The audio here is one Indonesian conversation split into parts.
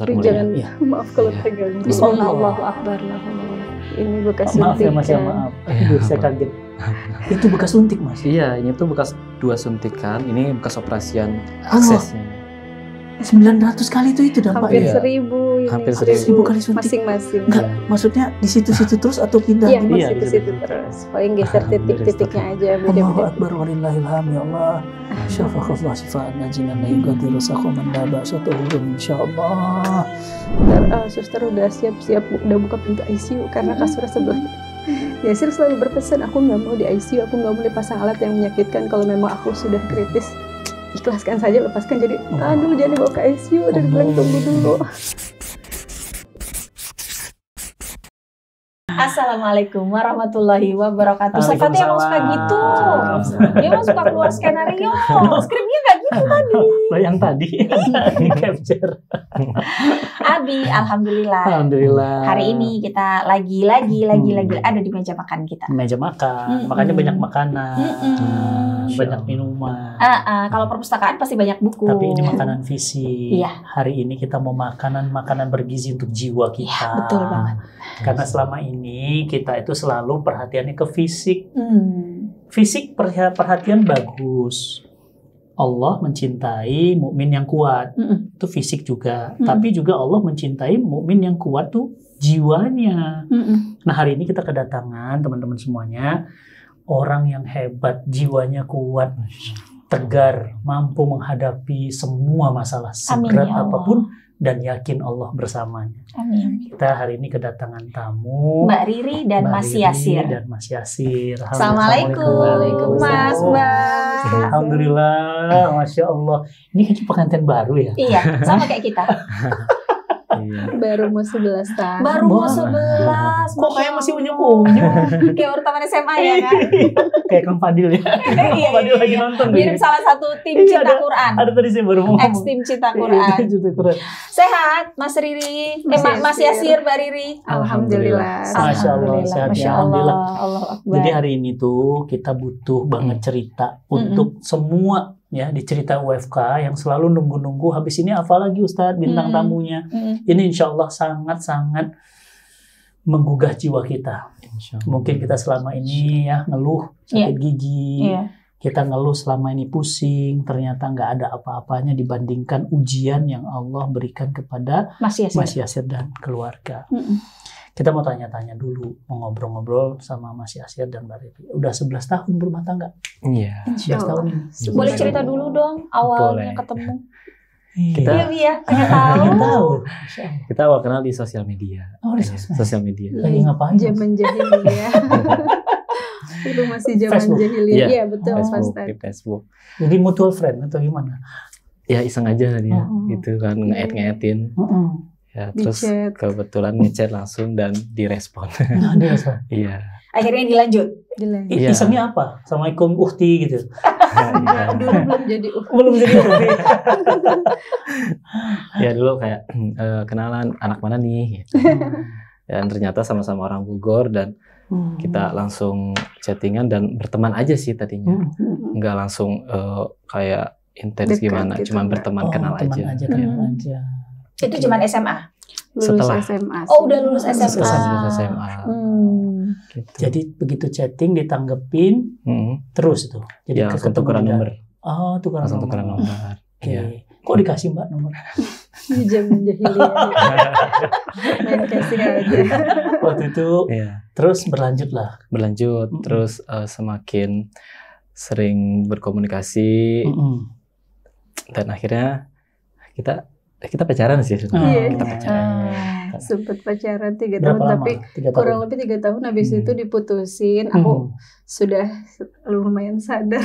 Tapi mulia. jangan, maaf kalau Iya. terganggu. Bismillah, Allahu Akbar. Ini bekas Maaf ya suntikan. Mas ya, maaf. Iya, Aduh, saya apa? kaget. Itu bekas suntik Mas. Iya, ini tuh bekas 2 suntikan, ini bekas operasian aksesnya. 900 kali itu dampaknya. Hampir Iya. 1000 ini. Hampir 1000 kali suntik. Masing-masing. Enggak, maksudnya di situ-situ terus atau pindah? Iya, Di- Iya, masih ke situ terus. Paling geser titik-titiknya aja Allahu beda-beda. Akbar walillahilham ya Allah. Syafakallah syifaan najinan la yugadiru saqaman la ba'sa tuhurun insyaallah. Suster udah siap-siap udah buka pintu ICU karena kasurnya sebelah. Yasir selalu berpesan, aku nggak mau di ICU, aku nggak mau dipasang alat yang menyakitkan. Kalau memang aku sudah kritis, ikhlaskan saja, lepaskan. Jadi, aduh jangan dibawa ke ICU, udah dibilang tunggu dulu. Assalamualaikum warahmatullahi wabarakatuh. Sifatnya emang suka gitu. Dia emang suka keluar skenario. Skripnya nggak gitu tadi. Lo yang tadi di capture. Abi, alhamdulillah. Alhamdulillah. Hari ini kita lagi ada di meja makan kita. Meja makan, Mm-mm. makanya banyak makanan, Mm-mm. banyak minuman. Kalau perpustakaan pasti banyak buku. Tapi ini makanan fisik. Iya. Hari ini kita mau makanan bergizi untuk jiwa kita. Iya, betul banget. Karena selama ini kita itu selalu perhatiannya ke fisik. Hmm. Fisik perhatian bagus. Allah mencintai mukmin yang kuat. Mm-mm. Itu fisik juga. Mm-mm. Tapi juga Allah mencintai mukmin yang kuat tuh jiwanya. Mm-mm. Nah, hari ini kita kedatangan teman-teman semuanya orang yang hebat, jiwanya kuat, tegar, mampu menghadapi semua masalah Amin, seberat ya Allah. apapun dan yakin Allah bersamanya. Amin. Kita hari ini kedatangan tamu Mbak Riri dan Mbak Mas Riri Yasir. dan Mas Yasir. Assalamualaikum, Mas Mbak. Alhamdulillah, Masya Allah. Ini kayaknya pengantin baru ya? Iya, sama kayak kita. Iya. Baru mau 11 tahun. Baru mau Wah. 11. Kok kayak masih unyu-unyu? Kayak baru taman SMA ya kan? Kayak Kang Fadil ya? Iya, Fadil iya, lagi iya. nonton Mirip nih. salah satu tim Iya, cinta Quran. Ada tadi saya baru mau Ex ngomong. tim cinta Iya, Quran. cinta Quran. Sehat, Mas Riri. Mas Yasir, Mbak Riri. Alhamdulillah. Masya Allah, sehat ya. Masya Alhamdulillah. Allah. Allah Akbar. Jadi hari ini tuh kita butuh banget cerita untuk semua ya di cerita UFK yang selalu nunggu-nunggu habis ini apa lagi Ustadz bintang tamunya. Ini insya Allah sangat-sangat menggugah jiwa kita. Insya Allah. Mungkin kita selama ini ya ngeluh sakit gigi, Iya. kita ngeluh selama ini pusing, ternyata nggak ada apa-apanya dibandingkan ujian yang Allah berikan kepada Mas Yasir. Mas Yasir dan keluarga. Mm-mm. Kita mau tanya-tanya dulu, mau ngobrol-ngobrol sama Mas Yasir dan Mbak Riri. Udah 11 tahun berumah tangga. Iya. 11 tahun ini. Boleh cerita dulu dong awalnya Boleh. ketemu. Kita- Iya, iya. Pengen tahu. Pengen tahu. Kita awal kenal di sosial media. Oh, di Iya, sosmed. sosial media. Lagi ngapain? Mas? Zaman jahiliyah. Itu masih zaman Facebook. jahiliyah. Iya. Iya, betul Mas Facebook, Tad. di Facebook. Jadi mutual friend atau gimana? Ya iseng aja tadi ya, Oh. gitu kan nge-add-nge-addin. Ya, Di terus chat. kebetulan ngechat langsung dan direspon. Nah, dia so. Iya. Akhirnya dilanjut. Jelas. Iya. Isengnya apa? Assalamualaikum Uhti gitu. Iya. Dulu belum jadi Belum jadi Uhti. Ya dulu kayak kenalan anak mana nih gitu. Dan ternyata sama-sama orang Bogor dan kita langsung chattingan dan berteman aja sih tadinya. Nggak langsung kayak intens Dekat gimana, gitu, cuma nggak? berteman kenal teman aja. kenal Hmm. aja. Itu zaman SMA. lulus Setelah. SMA. Oh, udah lulus SMA. Setelah SMA. Gitu. Jadi begitu chatting ditanggepin terus itu. Jadi Ya langsung tukeran juga. nomor. Oh, tukeran Langsung nomor. tukeran nomor. Oke. Iya. Kok dikasih Mbak nomor? Ini zaman jahiliyah. Main kasih aja. Waktu itu Iya. terus berlanjut lah. Berlanjut terus semakin sering berkomunikasi dan akhirnya kita pacaran sih. Iya. Kita pacaran. Sempet pacaran 3 Berapa tahun lama? tapi 3 tahun. kurang lebih 3 tahun habis itu diputusin. Aku sudah lumayan sadar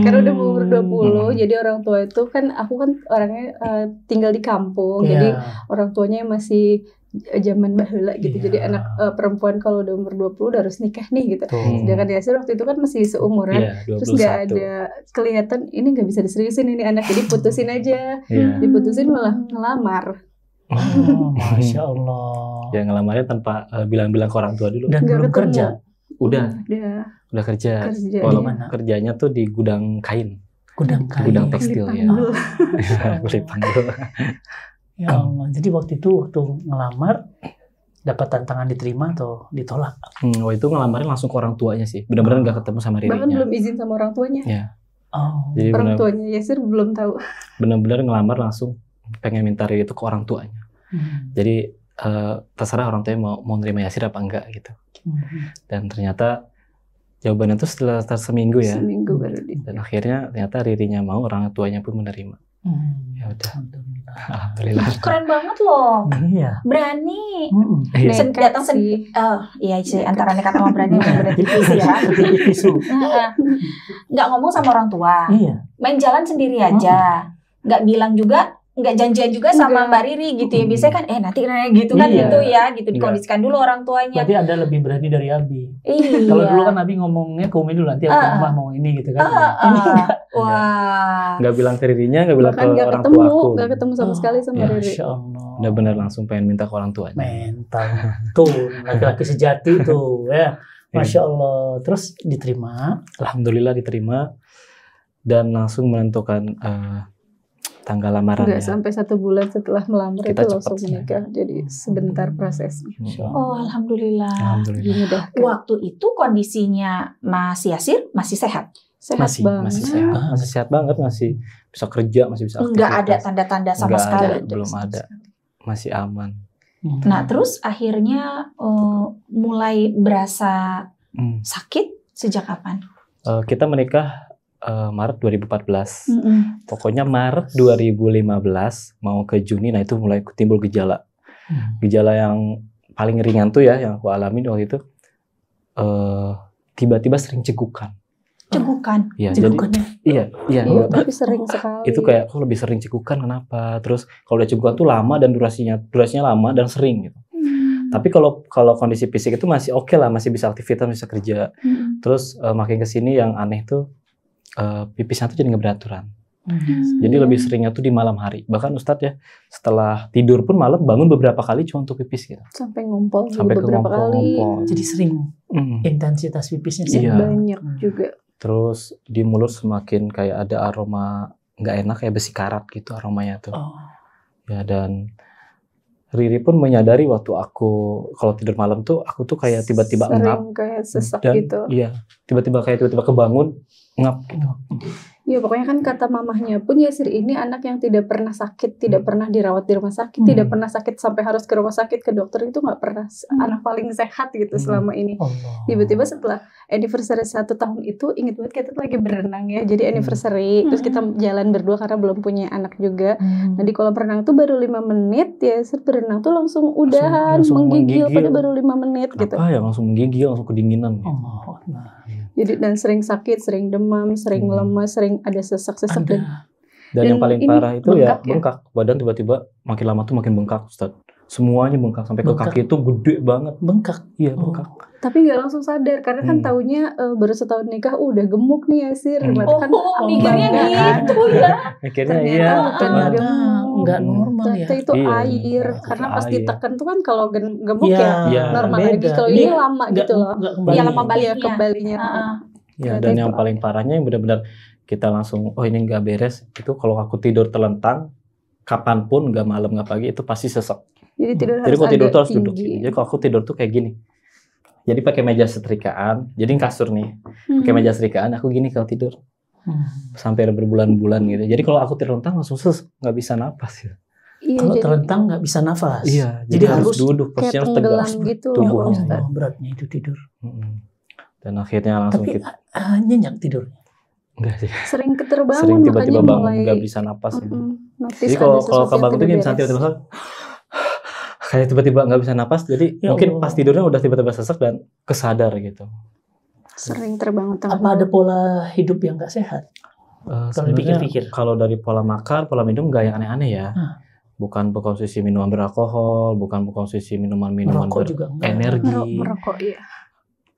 karena udah mau umur 20. Jadi orang tua itu kan aku kan orangnya tinggal di kampung. Iya. Jadi orang tuanya masih zaman baheula gitu. Iya. Jadi anak perempuan kalau udah umur 20 udah harus nikah nih gitu. Tuh. Sedangkan Yasir waktu itu kan masih seumuran. Iya, Terus nggak 21. ada kelihatan ini nggak bisa diseriusin ini anak, jadi putusin aja. Iya. Diputusin malah ngelamar. Oh, Masya Allah. Ya ngelamarnya tanpa bilang-bilang ke orang tua dulu. Dan Nggak belum ketemu. kerja. Udah kerja. Kerja. Walaupun Di mana? kerjanya tuh di gudang kain, Gudang di kain. gudang tekstil ya. Panggul. Kulit panggul. Ya Allah. Jadi waktu ngelamar dapat tantangan diterima atau ditolak? Waktu itu ngelamarin langsung ke orang tuanya sih. Benar-benar nggak ketemu sama Bahkan Ririnya. belum izin sama orang tuanya. Ya. Oh. Jadi Orang tuanya Yasir belum tahu. benar-benar ngelamar langsung pengen minta Riri itu ke orang tuanya. Jadi terserah orang tuanya mau nerima Yasir apa enggak gitu. Dan ternyata jawabannya itu setelah seminggu ya. Seminggu baru Dan akhirnya ternyata Ririnya mau, orang tuanya pun menerima. Ya udah. Alhamdulillah. Keren banget loh. Iya. Berani. Iya. Datang sendiri. Iya sih, antara nekat sama berani benar-benar tipis ya. Nggak ngomong sama orang tua. Iya. Main jalan sendiri aja. Nggak bilang juga, nggak janjian juga sama Mbak Riri gitu ya. Biasanya kan nanti gitu kan Iya. gitu ya, gitu dikondisikan dulu orang tuanya. Berarti Anda lebih berani dari Abi. Iya. Kalau dulu kan Abi ngomongnya ke Umi dulu, nanti aku mama mau ini gitu kan. Ini enggak. Wah. Nggak bilang ke Ririnya, nggak bilang bahkan ke nggak orang ketemu, tua aku. nggak ketemu sama sekali sama Ya, Riri. Masya Allah. Benar-benar langsung pengen minta ke orang tuanya. Mental. Tuh, laki-laki sejati tuh ya. Masya Allah. Terus diterima. Alhamdulillah diterima dan langsung menentukan tanggal lamaran. Nggak sampai 1 bulan setelah melamar Kita itu cepat langsung sih. menikah. Jadi sebentar prosesnya. Oh, alhamdulillah. Alhamdulillah. Dimudahkan. Waktu itu kondisinya Mas Yasir masih sehat? Sehat Masih banget. sehat, masih sehat banget, masih bisa kerja, masih bisa aktivitas. Nggak ada tanda-tanda sama Nggak sekali. ada, belum ada, masih aman. Nah, terus akhirnya mulai berasa sakit sejak kapan? Kita menikah Maret 2014. Mm-mm. Pokoknya Maret 2015 mau ke Juni, nah itu mulai timbul gejala. Gejala yang paling ringan tuh ya, yang aku alami waktu itu, tiba-tiba sering cegukan. Cegukan. Ya, Cegukannya. Iya. Iya, tapi sering sekali. Itu kayak aku lebih sering cegukan, kenapa? Terus kalau udah cegukan tuh lama dan durasinya lama dan sering gitu. Tapi kalau kondisi fisik itu masih oke lah, masih bisa aktivitas, bisa kerja. Terus makin kesini yang aneh tuh pipisnya tuh jadi nggak beraturan. Jadi lebih seringnya tuh di malam hari. Bahkan Ustadz ya, setelah tidur pun malam bangun beberapa kali cuma untuk pipis gitu. Sampai ngumpul Sampai ke beberapa kali. ngompol. Jadi sering intensitas pipisnya sih. Iya. Banyak juga. Terus di mulut semakin kayak ada aroma nggak enak, kayak besi karat gitu aromanya tuh. Oh. Ya, dan Riri pun menyadari waktu aku kalau tidur malam tuh aku tuh kayak tiba-tiba ngap. Sering kayak sesak Dan gitu. iya, tiba-tiba kebangun ngap gitu. Iya, pokoknya kan kata mamahnya pun Yasir ini anak yang tidak pernah sakit, tidak pernah dirawat di rumah sakit, tidak pernah sakit sampai harus ke rumah sakit ke dokter, itu nggak pernah. Anak paling sehat gitu selama ini. Allah. Tiba-tiba setelah anniversary 1 tahun itu, inget banget kita lagi berenang ya, jadi anniversary, terus kita jalan berdua karena belum punya anak juga. Nah di kolam renang tuh baru 5 menit, Yasir berenang tuh langsung udahan, langsung menggigil, menggigil. pada baru 5 menit gitu. Apa ya, langsung menggigil, langsung kedinginan. Allah. Jadi dan sering sakit, sering demam, sering lemas, sering ada sesak-sesak dan Dan yang paling ini parah itu ya bengkak ya? bengkak. Badan tiba-tiba makin lama tuh makin bengkak, Ustaz. Semuanya bengkak sampai ke Bengkak. kaki itu gede banget. Bengkak. Iya, bengkak. tapi nggak langsung sadar karena kan taunya baru setahun nikah udah gemuk nih Yasir. Berarti kan mikirnya bangga kan. gitu ya. Akhirnya Ternyata iya. bukan Ternyata gemuk. nggak normal ya. Ternyata itu Iya. air karena pas Air. ditekan tuh kan kalau gemuk Iya, ya normal beda. lagi. Kalau Ini ini lama gitu loh. nggak kembali. Iya, lama balik. Iya, Baliknya. kembalinya. Ya, Ternyata dan itu yang air. paling parahnya yang benar-benar kita langsung, oh ini nggak beres. Itu kalau aku tidur telentang, kapanpun, nggak malam nggak pagi, itu pasti sesek. Jadi tidur Jadi kalau tidur tuh harus duduk. tinggi. Jadi kalau aku tidur tuh kayak gini. Jadi pakai meja setrikaan, jadi kasur nih, pakai meja setrikaan, aku gini kalau tidur sampai berbulan-bulan gitu. Jadi kalau aku telentang langsung nggak bisa napas. Gitu. Iya, Kalau jadi terlentang nggak bisa nafas. Iya, Jadi harus duduk, kayak posisinya harus tenggelam tegak. gitu tubuh. loh Oh, Ustaz. beratnya itu tidur. Dan akhirnya langsung Tapi kita nyenyak tidur. enggak sih. Sering keterbangun Sering tiba-tiba makanya bangun mulai nggak bisa napas. Gitu. notice Jadi ada kalau sesuatu yang kebangun tuh tidak gini misalnya beres. tiba-tiba kayak tiba-tiba nggak bisa napas, jadi Ya mungkin Allah. pas tidurnya udah tiba-tiba sesek dan kesadar gitu. Sering terbangun tengah Apa ada pola hidup yang nggak sehat? Kalau Sebenarnya dipikir-pikir. kalau dari pola makan, pola minum nggak yang aneh-aneh ya. Bukan berkonsumsi minuman beralkohol, bukan berkonsumsi minuman-minuman Merokok juga enggak. berenergi. merokok iya.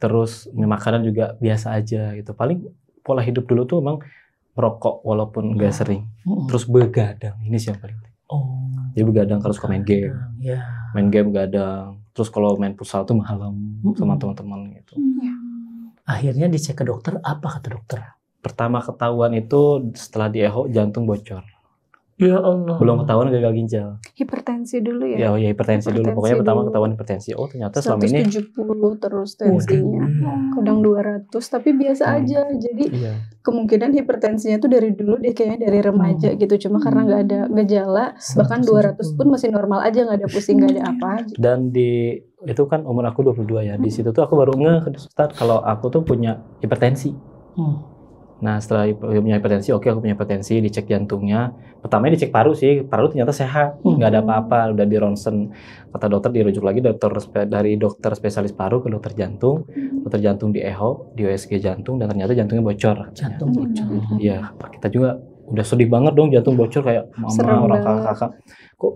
Terus makanan juga biasa aja gitu. Paling pola hidup dulu tuh emang merokok walaupun nggak sering. Terus begadang, ini sih yang paling penting. Oh. Jadi begadang terus main game. Ya. Main game begadang. Terus kalau main futsal tuh malam sama teman-teman gitu. Akhirnya dicek ke dokter, apa kata dokter? Pertama ketahuan itu setelah di echo jantung bocor. Ya Allah. Belum ketahuan gagal ginjal. Hipertensi dulu ya. Ya, oh ya hipertensi dulu. Hipertensi Pokoknya pertama dulu. ketahuan hipertensi. Oh ternyata selama ini 170 terus tensinya. Iya. Kadang 200 tapi biasa aja. Jadi iya. kemungkinan hipertensinya tuh dari dulu deh, kayaknya dari remaja gitu. Cuma karena nggak ada gejala, bahkan 200 pun masih normal aja, nggak ada pusing, nggak ada apa. Dan di itu kan umur aku 22 ya. Di situ tuh aku baru ngeh Ustaz kalau aku tuh punya hipertensi. Nah setelah punya hipertensi, oke aku punya hipertensi, dicek jantungnya. Pertamanya dicek paru sih, paru ternyata sehat, nggak ada apa-apa. Udah di ronsen, kata dokter dirujuk lagi dari dokter spesialis paru ke dokter jantung di echo, di USG jantung, dan ternyata jantungnya bocor. Jantung bocor. Iya, kita juga udah sedih banget dong jantung bocor, kayak mama Serem orang banget. kakak kok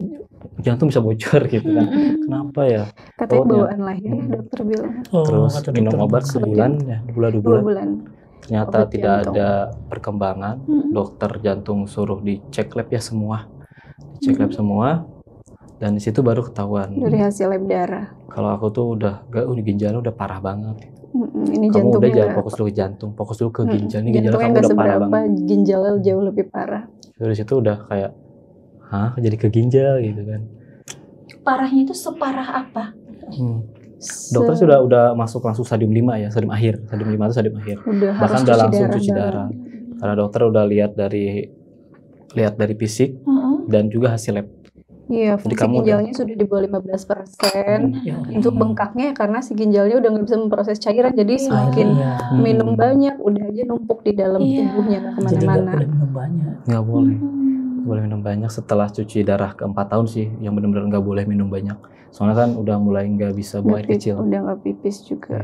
jantung bisa bocor gitu kan. Kenapa ya? Katanya Oh, bawaan lahir, dokter bilang. Terus kata minum dokter obat betul. sebulan ya, 2 2 bulan. bulan. Ternyata Obat tidak jantung. ada perkembangan. Dokter jantung suruh dicek lab ya semua. Dicek lab semua. Dan di situ baru ketahuan. Dari hasil lab darah. Kalau aku tuh udah ginjalnya udah parah banget. Ini Kamu jantungnya udah jangan nggak- fokus dulu ke jantung, fokus dulu ke ginjal. Ini ginjalnya jantungnya kamu nggak udah parah seberapa, banget. ginjalnya jauh lebih parah. Dari situ udah kayak, hah jadi ke ginjal gitu kan. Parahnya itu separah apa? Dokter sudah masuk langsung stadium 5 ya, stadium akhir. Stadium 5 itu stadium akhir. Udah Bahkan harus udah langsung cuci bareng. darah. Karena dokter udah lihat dari fisik dan juga hasil lab. Iya, Jadi fungsi kamu ginjalnya sudah di bawah 15%. Ya. Itu bengkaknya karena si ginjalnya udah nggak bisa memproses cairan, jadi semakin Iya. minum banyak, udah aja numpuk di dalam Iya. tubuhnya, nggak Jadi nggak kemana-mana. boleh minum banyak. Nggak boleh. Boleh minum banyak setelah cuci darah ke 4 tahun sih, yang benar-benar nggak boleh minum banyak. Soalnya kan udah mulai nggak bisa buang air kecil. Udah nggak pipis juga.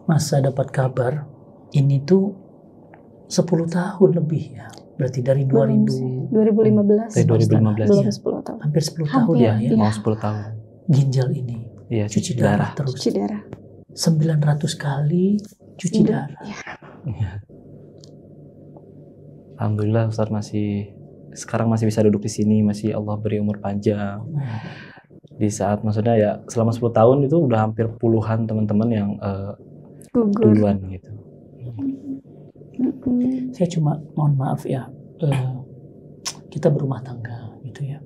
Masa dapat kabar ini tuh 10 tahun lebih ya. Berarti dari Belum sih. 2015. Dari 2015 Belum ya. 10 tahun. hampir 10 tahun Hampir, ya, iya. ya. Mau 10 tahun. Ginjal ini Iya, cuci darah terus. Cuci darah. 900 kali cuci Udah. darah. Alhamdulillah Ustaz sekarang masih bisa duduk di sini, masih Allah beri umur panjang. Di saat maksudnya ya selama 10 tahun itu udah hampir puluhan teman-teman yang Gugur. duluan gitu. Saya cuma mohon maaf ya, kita berumah tangga gitu ya.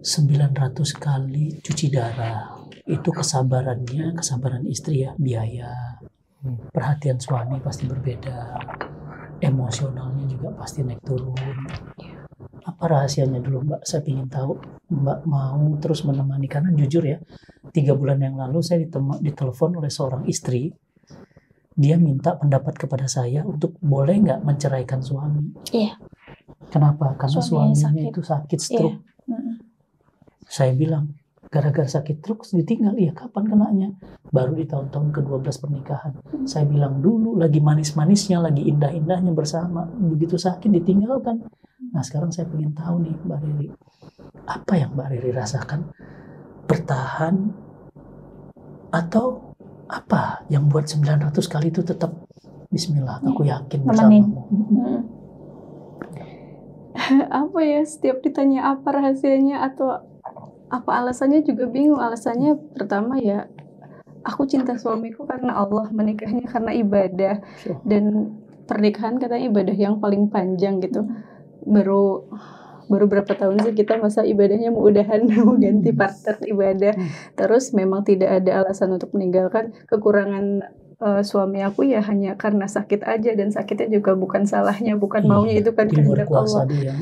900 kali cuci darah itu kesabaran istri ya, biaya, perhatian suami pasti berbeda, emosionalnya juga pasti naik turun. Apa rahasianya dulu Mbak? Saya ingin tahu. Mbak mau terus menemani, karena jujur ya, 3 bulan yang lalu saya ditelepon oleh seorang istri. Dia minta pendapat kepada saya untuk boleh nggak menceraikan suami. Iya. Kenapa? Karena Suaminya suaminya sakit. itu sakit stroke. Mm-mm. Saya bilang, gara-gara sakit stroke ditinggal. Iya, kapan kenanya? Baru di tahun-tahun ke-12 pernikahan. Saya bilang dulu lagi manis-manisnya, lagi indah-indahnya bersama. Begitu sakit ditinggalkan. Nah sekarang saya ingin tahu nih Mbak Riri, apa yang Mbak Riri rasakan? Bertahan atau apa yang buat 900 kali itu tetap Bismillah, aku yakin Nemenin. bersamamu. Apa ya, setiap ditanya apa rahasianya atau apa alasannya juga bingung. Alasannya pertama ya, aku cinta suamiku karena Allah, menikahnya karena ibadah, dan pernikahan katanya ibadah yang paling panjang gitu. Baru berapa tahun sih kita masa ibadahnya mau udahan, mau ganti partner ibadah. Terus memang tidak ada alasan untuk meninggalkan. Kekurangan suami aku ya hanya karena sakit aja, dan sakitnya juga bukan salahnya, bukan maunya, itu kan Di luar kehendak kuasa Allah. dia.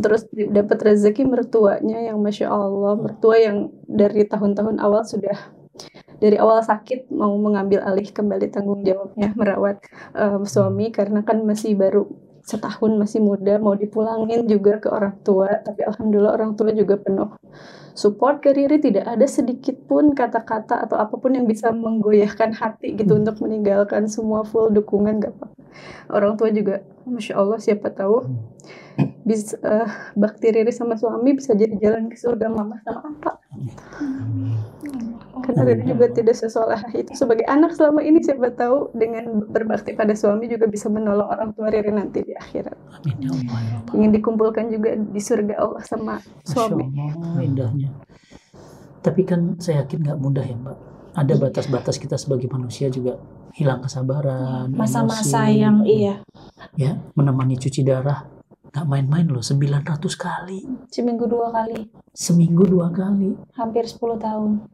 Terus dapat rezeki mertuanya yang masya Allah, mertua yang dari tahun-tahun awal sudah dari awal sakit mau mengambil alih kembali tanggung jawabnya merawat suami, karena kan masih baru setahun, masih muda, mau dipulangin juga ke orang tua. Tapi alhamdulillah orang tua juga penuh support ke Riri, tidak ada sedikit pun kata-kata atau apapun yang bisa menggoyahkan hati gitu untuk meninggalkan, semua full dukungan, gak apa-apa. Orang tua juga masya Allah, siapa tahu bisa bakti Riri sama suami bisa jadi jalan ke surga mama sama apa. Karena Riri juga tidak sesoleh itu sebagai anak selama ini, siapa tahu dengan berbakti pada suami juga bisa menolong orang tua Riri nanti di akhirat. Amin ya Allah, ya Allah. Ingin dikumpulkan juga di surga Allah sama Masya suami. Allah, indahnya. Tapi kan saya yakin nggak mudah ya Mbak. Ada batas-batas kita sebagai manusia juga, hilang kesabaran, Masa-masa emosi. yang iya. Ya, menemani cuci darah Nggak main-main loh, 900 kali. Seminggu 2 kali. Seminggu 2 kali. Hampir 10 tahun.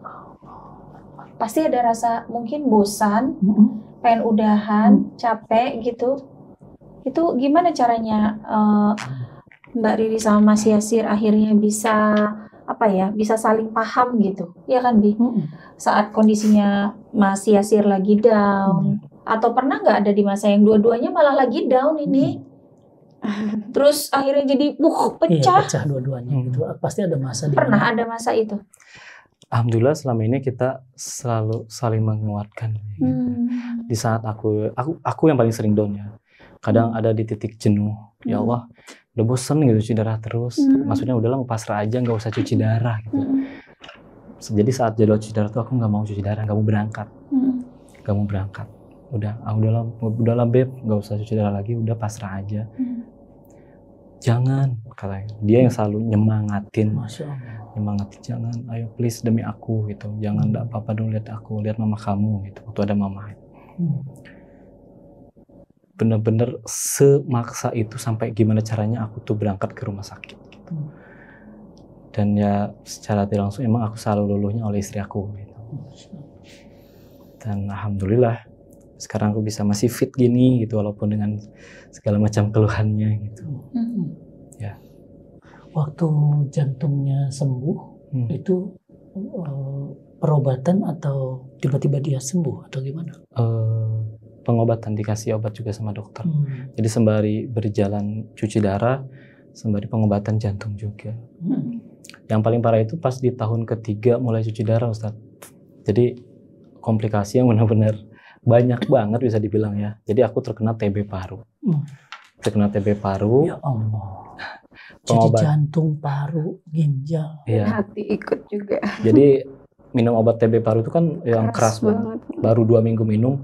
Pasti ada rasa mungkin bosan, pengen udahan, capek gitu. Itu gimana caranya Mbak Riri sama Mas Yasir akhirnya bisa bisa saling paham gitu, ya kan Bi? Saat kondisinya Mas Yasir lagi down, atau pernah nggak ada di masa yang dua-duanya malah lagi down ini? Terus akhirnya jadi pecah. Iya, pecah dua-duanya gitu. Pasti ada masa Pernah ada masa itu. Alhamdulillah selama ini kita selalu saling menguatkan. Di saat aku yang paling sering down ya. Kadang ada di titik jenuh. Ya Allah, udah bosen gitu cuci darah terus. Maksudnya udahlah mau pasrah aja, nggak usah cuci darah gitu. Jadi saat jadwal cuci darah tuh aku nggak mau cuci darah, nggak mau berangkat. Nggak mau berangkat. Udahlah beb, nggak usah cuci darah lagi, udah pasrah aja. Jangan, katanya. Dia yang selalu nyemangatin. Masya Allah. Nyemangatin, jangan, ayo please demi aku gitu. Jangan, enggak apa-apa dong, lihat aku, lihat mama kamu gitu. Waktu ada mama. Bener-bener semaksa itu sampai gimana caranya aku tuh berangkat ke rumah sakit gitu. Dan ya secara tidak langsung emang aku selalu luluhnya oleh istri aku gitu. Dan alhamdulillah sekarang aku bisa masih fit gini gitu walaupun dengan segala macam keluhannya gitu. Ya. Waktu jantungnya sembuh itu perobatan atau tiba-tiba dia sembuh atau gimana? Pengobatan, dikasih obat juga sama dokter. Jadi sembari berjalan cuci darah, sembari pengobatan jantung juga. Yang paling parah itu pas di tahun ketiga mulai cuci darah, Ustadz. Jadi komplikasi yang benar-benar banyak banget bisa dibilang ya. Jadi aku terkena TB paru. Terkena TB paru. Ya Allah. Jadi jantung, paru, ginjal. Ya. Hati ikut juga. Jadi minum obat TB paru itu kan yang keras banget. Baru 2 minggu minum,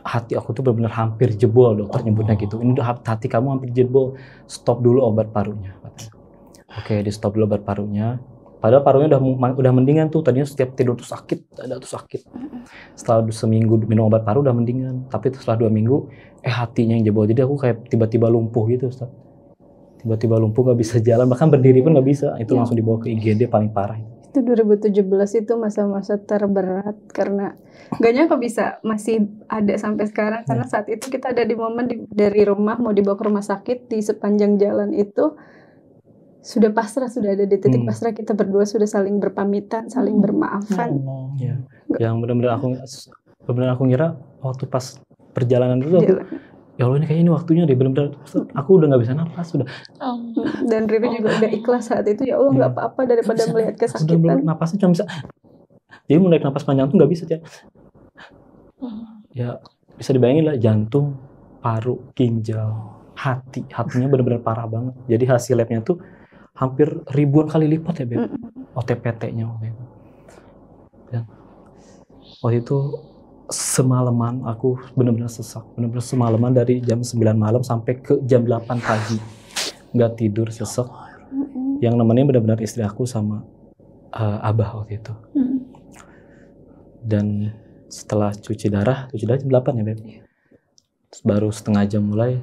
hati aku tuh benar-benar hampir jebol, dokter nyebutnya gitu. Ini hati kamu hampir jebol, stop dulu obat parunya. Oke, di stop dulu obat parunya. Padahal parunya udah mendingan tuh. Tadinya setiap tidur tuh sakit, dada tuh sakit. Setelah seminggu minum obat paru udah mendingan. Tapi setelah 2 minggu, hatinya yang jebol. Jadi aku kayak tiba-tiba lumpuh gitu, Ustaz. Tiba-tiba lumpuh, gak bisa jalan, bahkan berdiri pun gak bisa. Itu langsung dibawa ke IGD paling parah. Itu 2017 itu masa-masa terberat karena gak nyangka bisa masih ada sampai sekarang. Karena saat itu kita ada di momen dari rumah mau dibawa ke rumah sakit, di sepanjang jalan itu sudah pasrah, sudah ada di titik pasrah. Kita berdua sudah saling berpamitan, saling bermaafan. Ya. Yang benar-benar aku ngira waktu pas perjalanan dulu aku, ya Allah ini kayaknya ini waktunya deh, benar-benar aku udah nggak bisa nafas sudah. Dan Riri juga udah ikhlas saat itu, ya Allah nggak apa-apa daripada melihat kesakitan. Udah napasnya cuma bisa, jadi mau naik napas panjang tuh nggak bisa ya. Ya bisa dibayangin lah, jantung, paru, ginjal, hatinya benar-benar parah banget. Jadi hasil labnya tuh hampir ribuan kali lipat ya Beb, OTPT-nya waktu itu. Dan waktu itu semalaman aku benar-benar sesak, benar-benar semalaman dari jam 9 malam sampai ke jam 8 pagi nggak tidur, sesak. Yang nemenin benar-benar istri aku sama abah waktu itu. Dan setelah cuci darah jam 8 ya Beb. Baru setengah jam mulai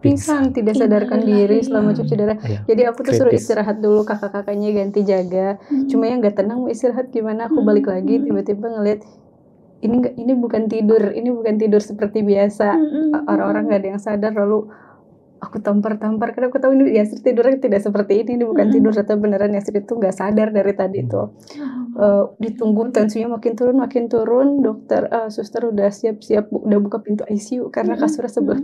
pingsan, tidak sadarkan diri selama cuci darah. Jadi aku tuh suruh istirahat dulu, kakak-kakaknya ganti jaga. Cuma yang nggak tenang mau istirahat gimana, aku balik lagi tiba-tiba ngeliat ini bukan tidur seperti biasa. Orang-orang nggak ada yang sadar, lalu aku tampar karena aku tahu ini Yasir tidurnya tidak seperti ini bukan tidur. Ternyata beneran Yasir itu nggak sadar dari tadi itu. Ditunggu tensinya makin turun, dokter suster udah siap-siap udah buka pintu ICU karena kasurnya sebelah.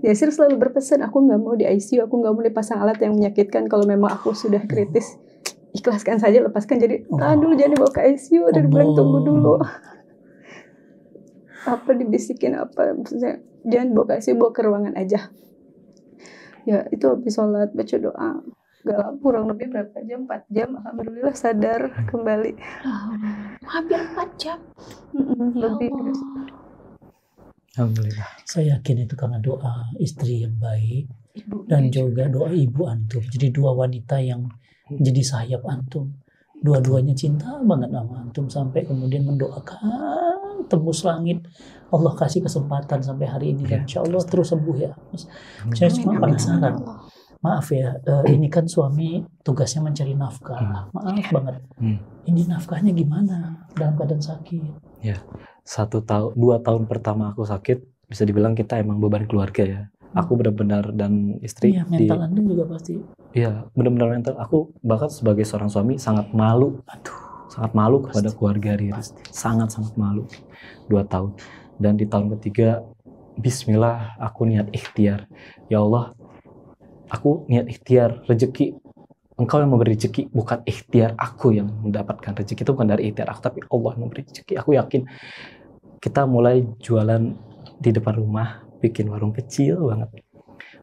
Yasir selalu berpesan, aku nggak mau di ICU, aku nggak mau dipasang alat yang menyakitkan. Kalau memang aku sudah kritis, ikhlaskan saja, lepaskan. Jadi tahan dulu, jangan dibawa ke ICU. Dan bilang tunggu dulu. Apa dibisikin apa, maksudnya jangan bawa ke ICU, bawa ke ruangan aja. Ya itu habis sholat baca doa, gak lama, kurang lebih berapa jam, 4 jam, alhamdulillah sadar kembali. Hampir 4 jam lebih. Alhamdulillah. Saya yakin itu karena doa istri yang baik dan juga doa ibu antum. Jadi 2 wanita yang jadi sayap antum. Dua-duanya cinta banget sama antum sampai kemudian mendoakan tembus langit. Allah kasih kesempatan sampai hari ini dan insya Allah terus sembuh ya. Saya cuma penasaran. Maaf ya, ini kan suami tugasnya mencari nafkah. Maaf banget. Ini nafkahnya gimana dalam keadaan sakit? Ya, 2 tahun pertama aku sakit, bisa dibilang kita emang beban keluarga ya. Aku benar-benar dan istri. Iya, mental Anda juga pasti. Iya, benar-benar mental. Aku bahkan sebagai seorang suami sangat malu. Sangat malu kepada keluarga Riri. Sangat-sangat malu. 2 tahun. Dan di tahun ketiga, bismillah, aku niat ikhtiar. Ya Allah, aku niat ikhtiar rezeki. Engkau yang memberi rezeki, bukan ikhtiar aku yang mendapatkan rezeki. Itu bukan dari ikhtiar aku, tapi Allah yang memberi rezeki. Aku yakin kita mulai jualan di depan rumah, bikin warung kecil banget.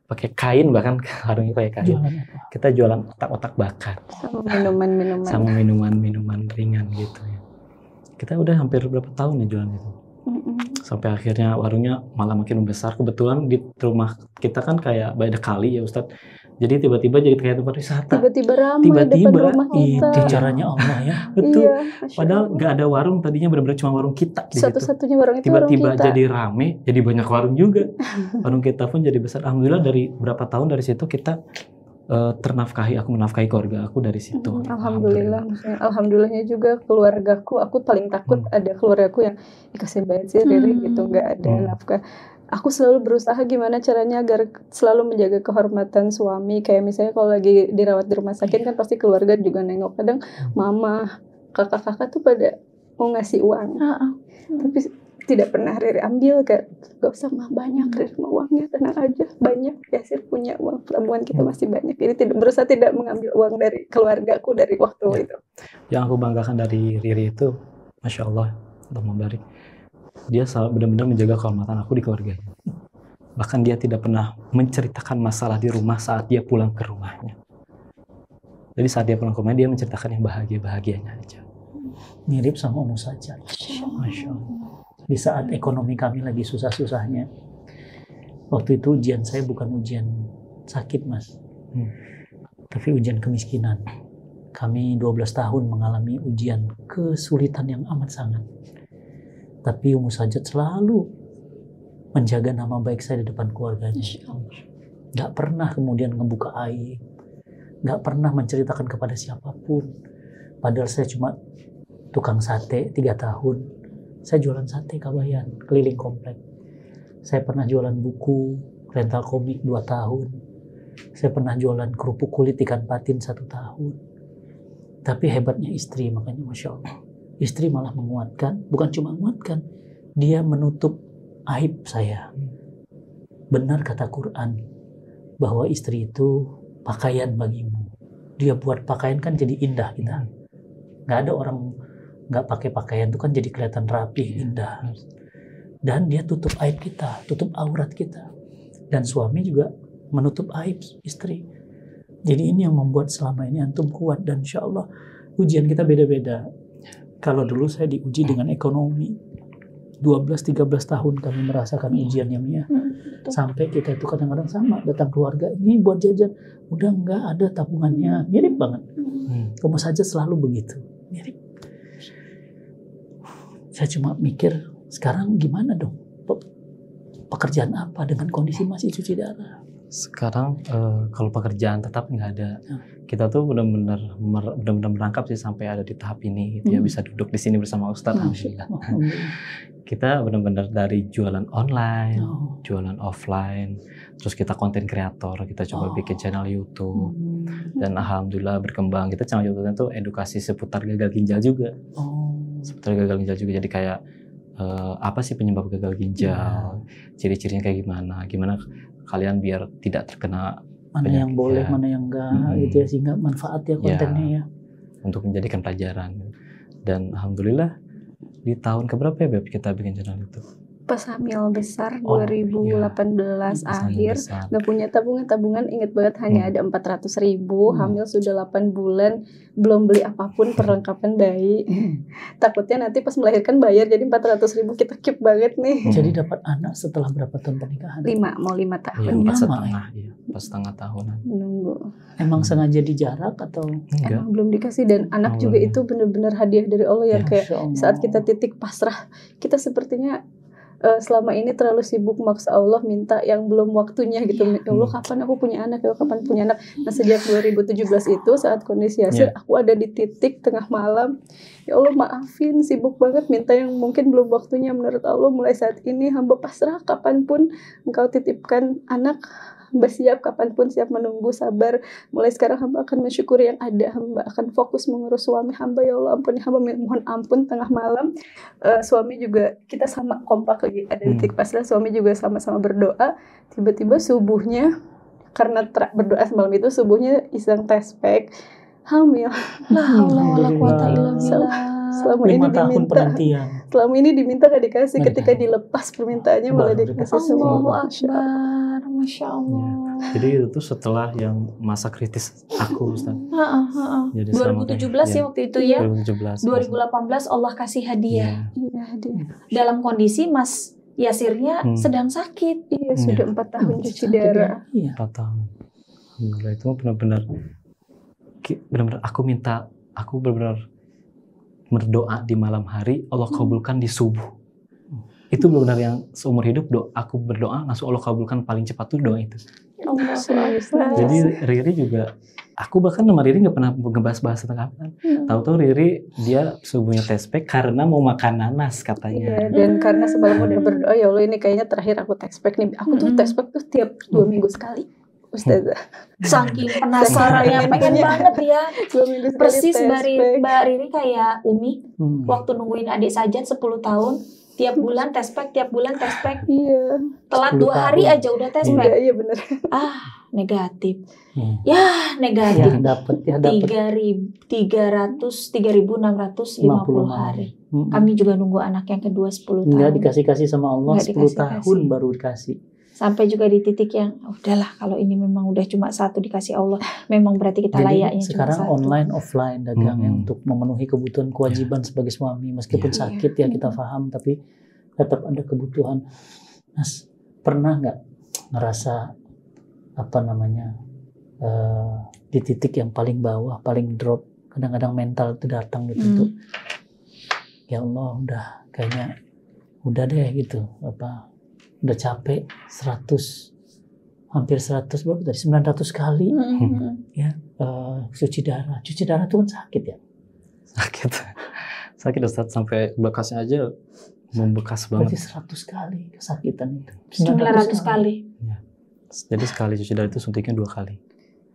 Pakai kain, bahkan warungnya pakai kain. Kita jualan otak-otak bakar. Sama minuman ringan gitu ya. Kita udah hampir berapa tahun ya jualan itu. Sampai akhirnya warungnya malah makin besar. Kebetulan di rumah kita kan kayak ada kali ya Ustadz. Jadi tiba-tiba jadi kayak tempat wisata. Tiba-tiba ramai depan rumah kita. Itu caranya Allah ya. Betul. Iya, padahal nggak ada warung, tadinya benar-benar cuma warung kita di situ. Satu-satunya warung itu Tiba-tiba warung kita. jadi rame, jadi banyak warung juga. Warung kita pun jadi besar. Alhamdulillah dari berapa tahun dari situ kita ternafkahi, aku menafkahi keluarga aku dari situ. Alhamdulillah. Alhamdulillahnya juga keluargaku, aku paling takut ada keluargaku yang kasihan banget sih Riri gitu, nggak ada nafkah. Aku selalu berusaha gimana caranya agar selalu menjaga kehormatan suami. Kayak misalnya kalau lagi dirawat di rumah sakit kan pasti keluarga juga nengok. Kadang mama, kakak-kakak tuh pada mau ngasih uang. Tapi tidak pernah Riri ambil, kayak gak usah mah, banyak Riri mau uangnya, tenang aja, banyak. Yasir punya uang, tabungan kita masih banyak. Jadi berusaha tidak mengambil uang dari keluargaku dari waktu itu. Yang aku banggakan dari Riri itu, Masya Allah, Allah membarik. Dia selalu benar-benar menjaga kehormatan aku di keluarganya. Bahkan dia tidak pernah menceritakan masalah di rumah saat dia pulang ke rumahnya. Jadi saat dia pulang ke rumahnya, dia menceritakan yang bahagia-bahagianya aja. Mirip sama Ummu Sajat. Masya Allah. Di saat ekonomi kami lagi susah-susahnya, waktu itu ujian saya bukan ujian sakit mas, tapi ujian kemiskinan. Kami 12 tahun mengalami ujian kesulitan yang amat sangat. Tapi Ummu Sajat selalu menjaga nama baik saya di depan keluarganya. Gak pernah kemudian ngebuka aib, gak pernah menceritakan kepada siapapun. Padahal saya cuma tukang sate 3 tahun. Saya jualan sate Kabayan, keliling komplek. Saya pernah jualan buku, rental komik 2 tahun. Saya pernah jualan kerupuk kulit ikan patin 1 tahun. Tapi hebatnya istri, makanya Masya Allah. Istri malah menguatkan, bukan cuma menguatkan, dia menutup aib saya. Benar kata Quran, bahwa istri itu pakaian bagimu. Dia buat pakaian kan jadi indah kita. Gak ada orang gak pakai pakaian itu kan jadi kelihatan rapi, indah. Dan dia tutup aib kita, tutup aurat kita. Dan suami juga menutup aib istri. Jadi ini yang membuat selama ini antum kuat, dan insya Allah ujian kita beda-beda. Kalau dulu saya diuji dengan ekonomi, 12-13 tahun kami merasakan ujiannya Mia. Sampai kita itu kadang-kadang sama, datang keluarga, ini buat jajan, udah nggak ada tabungannya, mirip banget. Kamu saja selalu begitu, mirip. Saya cuma mikir, sekarang gimana dong? Pekerjaan apa dengan kondisi masih cuci darah? Sekarang kalau pekerjaan tetap nggak ada. Kita tuh benar-benar merangkap sih sampai ada di tahap ini gitu ya, bisa duduk di sini bersama Ustadz. Alhamdulillah. Kita benar-benar dari jualan online, jualan offline, terus kita konten kreator, kita coba bikin channel YouTube, dan alhamdulillah berkembang. Kita channel YouTube itu edukasi seputar gagal ginjal juga, seputar gagal ginjal juga. Jadi kayak apa sih penyebab gagal ginjal, ciri-cirinya kayak gimana kalian biar tidak terkena mana penyakit, yang boleh, mana yang enggak, gitu ya, sehingga manfaat ya kontennya ya. Untuk menjadikan pelajaran. Dan alhamdulillah di tahun keberapa ya Beb kita bikin channel YouTube? Pas hamil besar Oh, 2018 akhir, besar. nggak punya tabungan, inget banget hanya ada 400.000, hamil sudah 8 bulan, belum beli apapun perlengkapan bayi. Takutnya nanti pas melahirkan bayar, jadi 400.000 kita keep banget nih. Jadi dapat anak setelah berapa tahun pernikahan? 5 tahun. Iya, Lama 4,5, iya, pas setengah tahunan. Menunggu. Emang sengaja dijarak atau? Enggak. Emang belum dikasih, dan anak juga Awalnya. itu bener-bener hadiah dari Allah ya, Ya, kayak Masya Allah. saat kita titik pasrah, kita sepertinya selama ini terlalu sibuk maksa Allah minta yang belum waktunya gitu. Ya Allah, kapan aku punya anak, ya Allah, kapan punya anak. Nah, sejak 2017 itu saat kondisi Yasir, aku ada di titik tengah malam, ya Allah maafin, sibuk banget minta yang mungkin belum waktunya. Menurut Allah mulai saat ini hamba pasrah, kapanpun engkau titipkan anak, hamba siap, kapanpun siap menunggu, sabar. Mulai sekarang hamba akan mensyukuri yang ada, hamba akan fokus mengurus suami hamba. Ya Allah ampuni hamba, mohon ampun. Tengah malam suami juga, kita sama kompak lagi ada di titik pasrah, suami juga sama-sama berdoa. Tiba-tiba subuhnya, karena berdoa semalam itu, subuhnya iseng tes pack, hamil. La haula wala quwata illa billah. Selama 5 ini tahun diminta, penantian. selama ini diminta gak dikasih, Nggak ketika dikasih. dilepas permintaannya malah Baru dikasih dikasih. semua. Allahu Masya Allah. Akbar, Masya Allah. Jadi itu tuh setelah yang masa kritis aku, Ustaz. Jadi 2017 ya waktu itu ya. 2017. 2018 Allah kasih hadiah. Iya, dia. Dalam kondisi Mas Yasirnya sedang sakit. Iya, sudah 4 tahun cuci darah. Iya. 4 tahun. Alhamdulillah, itu benar-benar aku benar-benar berdoa di malam hari, Allah kabulkan di subuh. Itu benar-benar yang seumur hidup aku berdoa langsung Allah kabulkan paling cepat tuh doa itu. Allah Jadi Riri juga, aku bahkan sama Riri nggak pernah ngebahas-bahas tentang apa. Tahu-tahu Riri dia subuhnya tespek karena mau makan nanas katanya. Iya, dan karena sebelum udah berdoa, ya Allah ini kayaknya terakhir aku tespek nih. Aku tuh tespek tuh tiap 2 minggu sekali, Ustazah. Saking penasarannya, pengen banget ya. 2 minggu sekali Persis tespek. Mbak Riri kayak Umi waktu nungguin adik sajad 10 tahun, tiap bulan tespek, Iya. telat 10 2 hari tahun. aja udah Iya, tespek. iya bener. Negatif. Hmm. Ya, Ya negatif. dapat 3.650 hari. Kami juga nunggu anak yang kedua 10 tahun. Nggak dikasih-kasih sama Allah, Nggak 10 dikasih-kasih. tahun baru dikasih. Sampai juga di titik yang udahlah, kalau ini memang udah cuma 1 dikasih Allah, memang berarti kita layaknya Jadi cuma sekarang 1. online offline dagangnya untuk memenuhi kebutuhan kewajiban sebagai suami, meskipun sakit ya kita paham, tapi tetap ada kebutuhan. Mas, pernah nggak ngerasa di titik yang paling bawah, paling drop, kadang-kadang mental itu datang gitu tuh, ya Allah udah kayaknya udah deh gitu, udah capek 100, hampir 100 berapa tadi, 900 kali ya cuci darah itu kan sakit ya. Sakit Ustaz, sampai bekasnya aja membekas Berarti banget. 100 kali kesakitan itu. 900 kali. Jadi sekali cuci darah itu suntiknya 2 kali.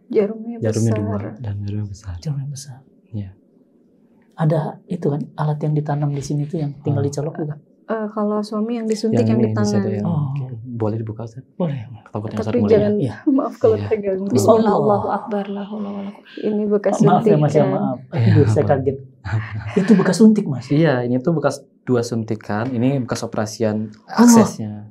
Jarumnya Jarumnya besar. 2 dan jarumnya besar. Jarumnya besar. Iya. Ada itu kan alat yang ditanam di sini tuh yang tinggal dicolok bukan? Kalau suami yang disuntik yang di ini bisa tangan. ada yang Oh. boleh dibuka Ustaz? Boleh. Takutnya Ustaz Tapi mau jangan, lihat. Iya. maaf kalau Iya. terganggu. Bismillah, Allah. Allahu Akbar, la haula wala quwwata. Ini bekas Maaf ya Mas ya, suntikan. maaf. Aduh, saya kaget. Itu bekas suntik Mas. Iya, ini tuh bekas 2 suntikan, ini bekas operasian aksesnya.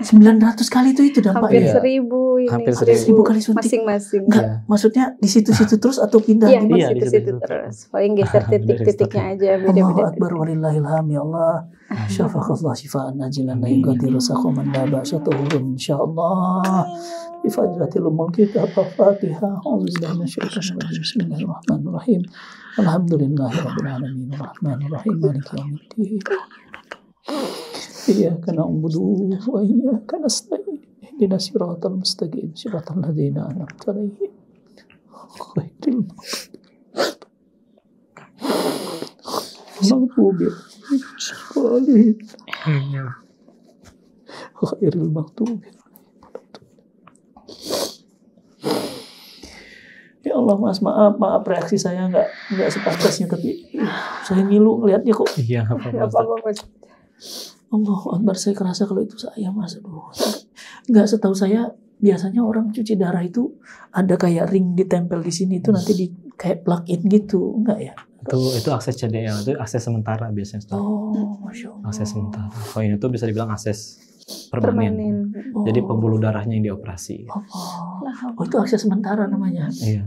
900 kali itu dampaknya. Hampir Iya. 1000 ini. Hampir 1000 kali suntik. Masing-masing. Enggak, Iya. maksudnya di situ-situ terus atau pindah? Iya, di- Iya, di di situ situ. terus. Paling geser Dari titik-titiknya aja, Allahu beda-beda. Akbar walillahilham ya Allah. Syafaqallah shifaan ajilan la yughadiru saqaman la ba'sa tuhurun insyaallah. Ifadlatil mulkita Fatihah. Auzubillahi minasyaitonir rajim. Bismillahirrahmanirrahim. Alhamdulillahirabbil alamin arrahmanir rahim maliki yaumiddin. Iyyaka na'budu wa iyyaka nasta'in. Ihdinas siratal mustaqim. Siratal ladzina an'amta 'alaihim. Ghairil maghdubi 'alaihim ghairil maghdubi. Ya Allah Mas, maaf reaksi saya nggak sepantasnya, tapi saya ngilu ngelihatnya kok. Iya, apa Nggak apa-apa, Mas. Allah Akbar, saya kerasa kalau itu saya Mas. Aduh, nggak, setahu saya biasanya orang cuci darah itu ada kayak ring ditempel di sini itu nanti di kayak plug in gitu, enggak ya? Itu akses CDL, itu akses sementara biasanya Ustaz. Masya Allah. Akses sementara. Kalau ini tuh bisa dibilang akses permanen. Jadi pembuluh darahnya yang dioperasi. Itu akses sementara namanya. Iya.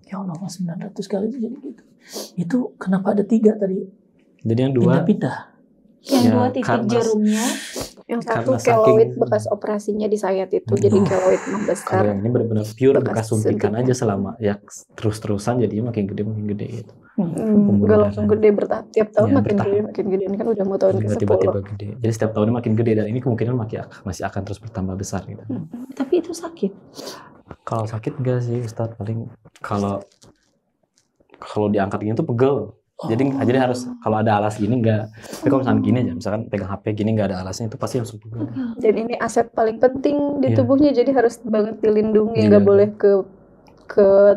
Ya Allah, 900 kali itu jadi gitu. Itu kenapa ada 3 tadi? Jadi yang 2 pindah-pindah. Yang Ya, 2 titik karena- jarumnya. Yang Karena satu keloid saking- bekas operasinya di sayat itu, jadi keloid Kalau membesar. yang ini benar-benar pure Bekas bekas suntikan suntikan. aja selama ya terus-terusan jadinya makin gede gitu. Nggak langsung gede bertahap, tiap tahun Ya, makin bertahap. gede makin gede. Ini kan udah mau tahun Jadi ke-10. tiba-tiba gede. Jadi setiap tahunnya makin gede dan ini kemungkinan masih akan terus bertambah besar gitu. Tapi itu sakit. Kalau sakit enggak sih Ustadz, paling kalau diangkat gini tuh pegel. Jadi harus kalau ada alas gini enggak. Tapi kalau misalkan gini aja, misalkan pegang HP gini enggak ada alasnya itu pasti langsung pegel. Dan ini aset paling penting di Iya. tubuhnya, jadi harus banget dilindungi, Iya. nggak boleh ke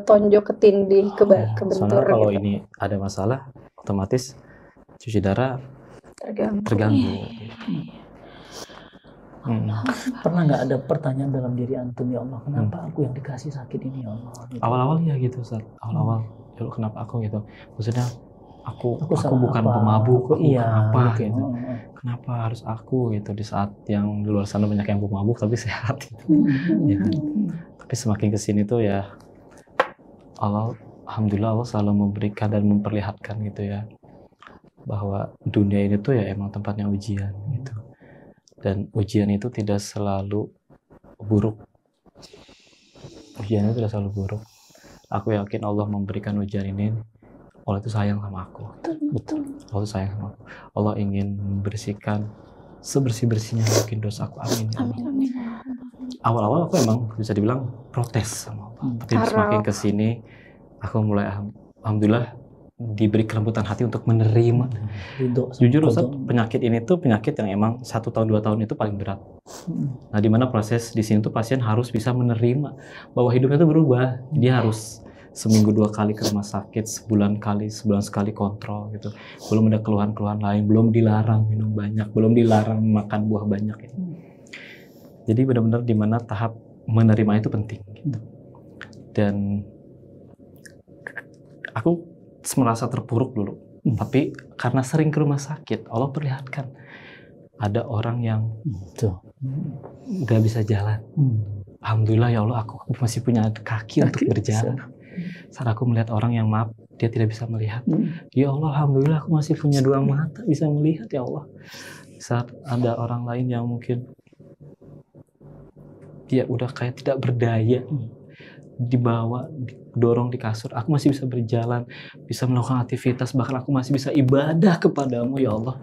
tonjok, ke tindih, ke bentur Soalnya kalau gitu. ini ada masalah, otomatis cuci darah terganggu. Pernah nggak ada pertanyaan dalam diri antum, ya Allah, kenapa aku yang dikasih sakit ini, ya Allah? Gitu. Awal-awal ya gitu Ustaz. Awal-awal, ya Allah, kenapa aku gitu. Maksudnya aku salah bukan apa? pemabuk, aku Iya, bukan apa gitu. gitu. Kenapa harus aku gitu di saat yang di luar sana banyak yang pemabuk tapi sehat gitu. Ya kan? Tapi semakin kesini tuh ya alhamdulillah Allah selalu memberikan dan memperlihatkan gitu ya, bahwa dunia ini tuh ya emang tempatnya ujian gitu. Dan ujian itu tidak selalu buruk. Ujian itu tidak selalu buruk. Aku yakin Allah memberikan ujian ini, Allah itu sayang sama aku. Betul. Allah itu sayang sama aku. Allah ingin membersihkan sebersih-bersihnya mungkin dosaku. Amin. Ya Allah. Awal-awal aku emang bisa dibilang protes sama Allah. Tapi semakin kesini aku mulai alhamdulillah diberi kelembutan hati untuk menerima. Jujur Ustaz, penyakit ini tuh penyakit yang emang 1 tahun 2 tahun itu paling berat. Nah, di mana proses di sini tuh pasien harus bisa menerima bahwa hidupnya itu berubah. Dia harus seminggu 2 kali ke rumah sakit, sebulan sekali kontrol gitu. Belum ada keluhan-keluhan lain, belum dilarang minum banyak, belum dilarang makan buah banyak gitu. Jadi benar-benar di mana tahap menerima itu penting gitu. Dan aku merasa terpuruk dulu. Tapi karena sering ke rumah sakit, Allah perlihatkan ada orang yang nggak bisa jalan. Alhamdulillah ya Allah, aku masih punya kaki untuk berjalan. Saat aku melihat orang yang maaf, dia tidak bisa melihat. Ya Allah, alhamdulillah aku masih punya 2 mata bisa melihat ya Allah. Saat ada orang lain yang mungkin dia udah kayak tidak berdaya, dibawa, didorong di kasur, aku masih bisa berjalan, bisa melakukan aktivitas, bahkan aku masih bisa ibadah kepadamu ya Allah.